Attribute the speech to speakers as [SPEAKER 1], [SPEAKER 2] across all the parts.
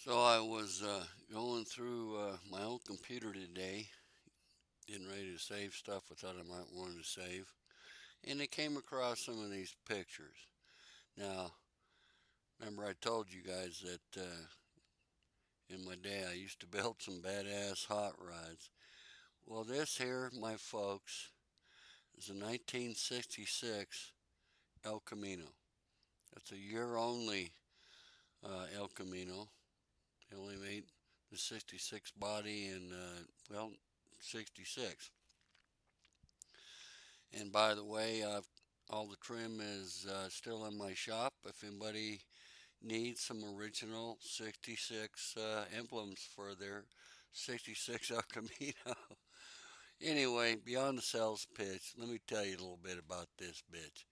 [SPEAKER 1] So I was going through my old computer today, getting ready to save stuff I thought I might want to save, and I came across some of these pictures. Now, remember I told you guys that in my day I used to build some badass hot rods. Well, this here, my folks, is a 1966 El Camino. It's a year only El Camino. They only made the 66 body in, well, 66. And by the way, all the trim is still in my shop. If anybody needs some original 66 emblems for their 66 El Camino. Anyway, beyond the sales pitch, let me tell you a little bit about this bitch.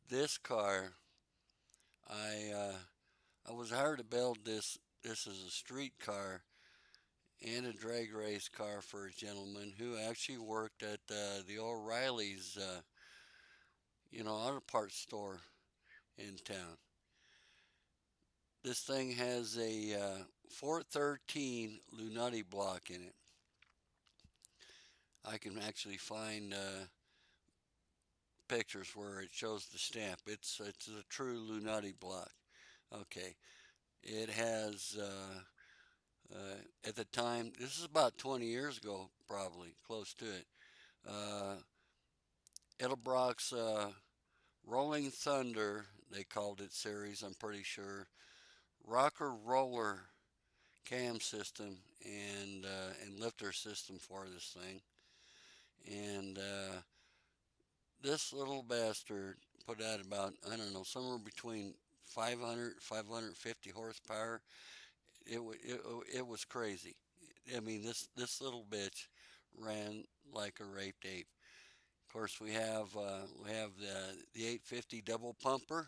[SPEAKER 1] This car, I uh, I was hired to build this. This is a street car and a drag race car for a gentleman who actually worked at the O'Reilly's, auto parts store in town. This thing has a 413 Lunati block in it. I can actually find pictures where it shows the stamp. It's a true Lunati block. Okay, it has at the time. This is about 20 years ago, probably close to it. Uh, Edelbrock's Rolling Thunder, they called it series. I'm pretty sure. Rocker roller cam system and lifter system for this thing. And this little bastard put out about, I don't know, somewhere between 500 550 horsepower. It was crazy. I mean, this little bitch ran like a raped ape. Of course, we have the 850 double pumper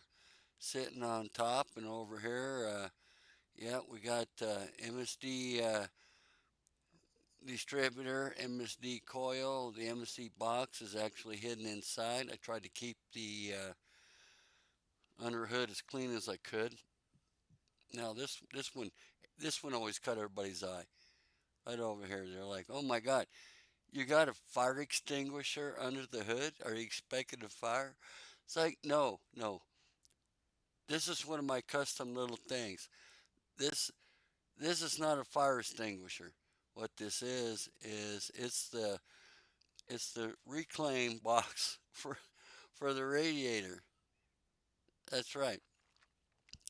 [SPEAKER 1] sitting on top, and over here, yeah, we got MSD distributor, MSD coil. The MSD box is actually hidden inside. I tried to keep the under hood as clean as I could. Now this one always cut everybody's eye. Right over here, they're like, "Oh my God, you got a fire extinguisher under the hood? Are you expecting a fire?" It's like, no, no. This is one of my custom little things. This this is not a fire extinguisher. What this is it's the reclaim box for the radiator. That's right.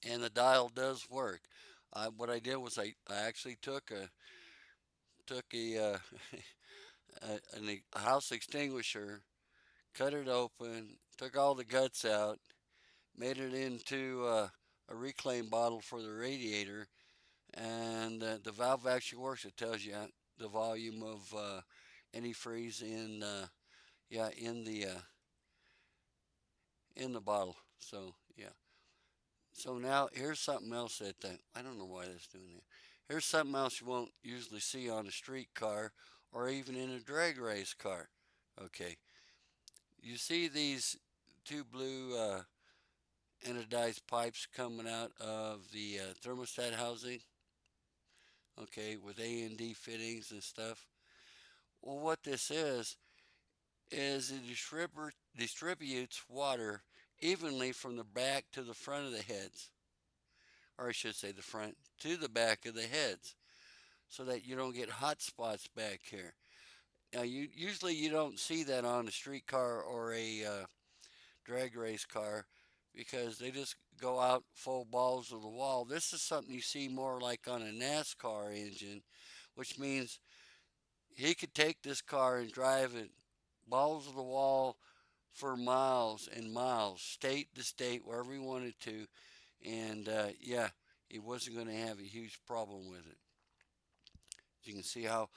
[SPEAKER 1] And the dial does work. What I did was I actually took a a house extinguisher, cut it open, took all the guts out, made it into a reclaim bottle for the radiator, and the valve actually works. It tells you the volume of antifreeze yeah in the bottle. So yeah. So now here's something else that I don't know why that's doing that. Here's something else you won't usually see on a street car or even in a drag race car. Okay, you see these two blue anodized pipes coming out of the thermostat housing. Okay, with A&D fittings and stuff. Well, what this is it distributes water evenly from the back to the front of the heads, or I should say the front to the back of the heads, so that you don't get hot spots back here. Now, you don't see that on a street car or a drag race car because they just go out full balls of the wall. This is something you see more like on a NASCAR engine, which means he could take this car and drive it balls of the wall for miles and miles, state to state, wherever he wanted to, and yeah, he wasn't going to have a huge problem with it. You can see how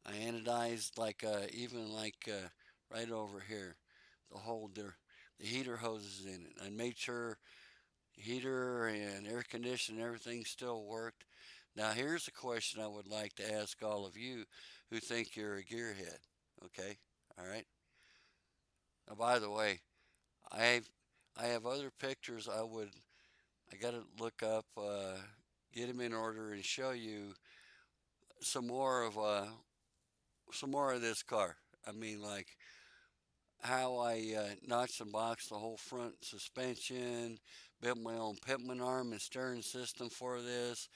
[SPEAKER 1] I anodized like even like right over here, the whole the heater hoses in it. I made sure heater and air conditioning and everything still worked. Now here's a question I would like to ask all of you who think you're a gearhead. Okay, all right. Now by the way, I I have other pictures I got to look up. get them in order and show you some more of some more of this car. I mean, like how I notched and boxed the whole front suspension, built my own Pitman arm and steering system for this,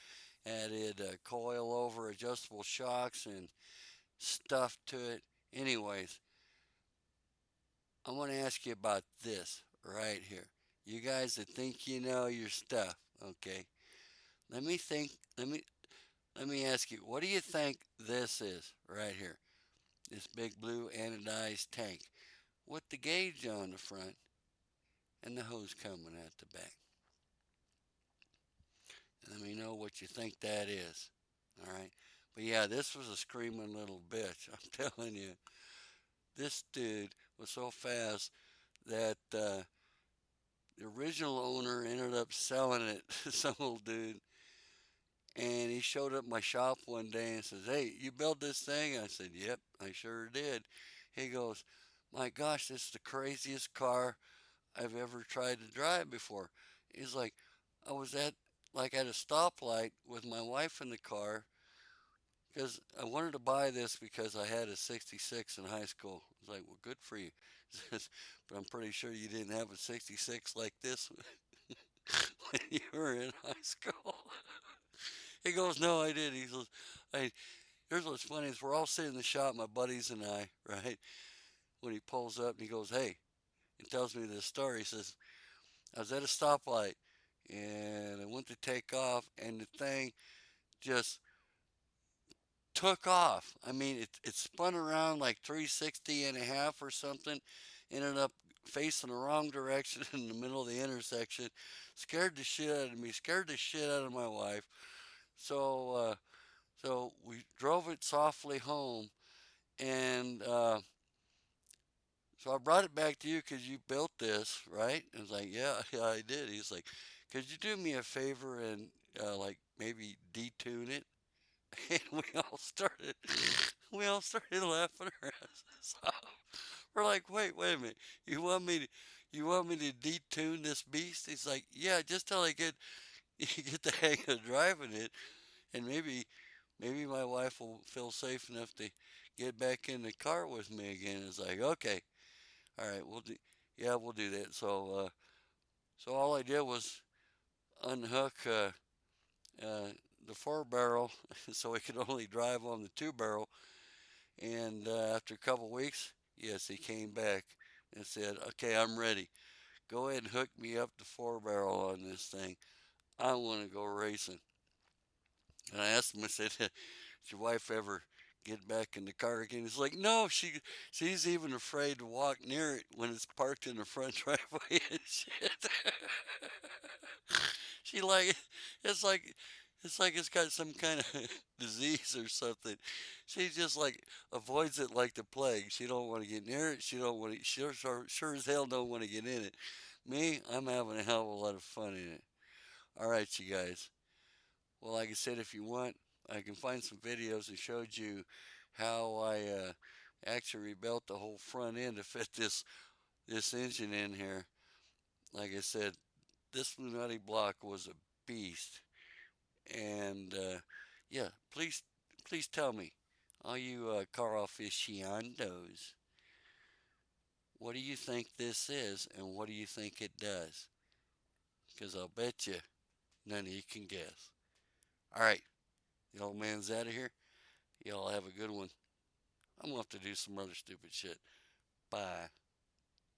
[SPEAKER 1] added coil over adjustable shocks and stuff to it. Anyways, I want to ask you about this right here. You guys that think you know your stuff, okay? Let me think. Let me ask you. What do you think this is right here? This big blue anodized tank with the gauge on the front and the hose coming at the back. Let me know what you think that is. All right. But yeah, this was a screaming little bitch. I'm telling you, this dude was so fast that the original owner ended up selling it to some old dude. And he showed up at my shop one day and says, "Hey, you built this thing?" I said, "Yep, I sure did." He goes, "My gosh, this is the craziest car I've ever tried to drive before." He's like, "I was at a stoplight with my wife in the car because I wanted to buy this because I had a 66 in high school." I was like, "Well, good for you." He says, "But I'm pretty sure you didn't have a 66 like this when you were in high school." He goes, "No, I did." He goes, "I." Here's what's funny is we're all sitting in the shop, my buddies and I, right? When he pulls up and he goes, "Hey," he tells me this story. He says, "I was at a stoplight and I went to take off and the thing just took off. I mean, it spun around like 360 and a half or something, ended up facing the wrong direction in the middle of the intersection, scared the shit out of me, scared the shit out of my wife. So, so we drove it softly home, and so I brought it back to you because you built this, right?" I was like, "Yeah, yeah, I did." He's like, "Could you do me a favor and like maybe detune it?" And we all started laughing our asses off. We're like, wait a minute, you want me to detune this beast?" He's like, "Yeah, just till I get get the hang of driving it, and maybe my wife will feel safe enough to get back in the car with me again." It's like, "Okay, all right, yeah, we'll do that." So all I did was unhook uh, the four barrel so he could only drive on the two barrel. And after a couple of weeks, yes, he came back and said, "Okay, I'm ready. Go ahead and hook me up the four barrel on this thing. I want to go racing." And I asked him, I said, "Did your wife ever get back in the car again?" He's like, "No, she's even afraid to walk near it when it's parked in the front driveway and shit." She like it's like it's got some kind of disease or something. She just like avoids it like the plague. She don't want to get near it. She don't want to. Sure as hell don't want to get in it. Me, I'm having a hell of a lot of fun in it. All right, you guys. Well, like I said, if you want, I can find some videos that showed you how I actually rebuilt the whole front end to fit this engine in here. Like I said, this Lunati block was a beast. And yeah, please tell me, all you car aficionados, what do you think this is, and what do you think it does? Because I'll bet you none of you can guess. All right, the old man's out of here. Y'all have a good one. I'm gonna have to do some other stupid shit. Bye.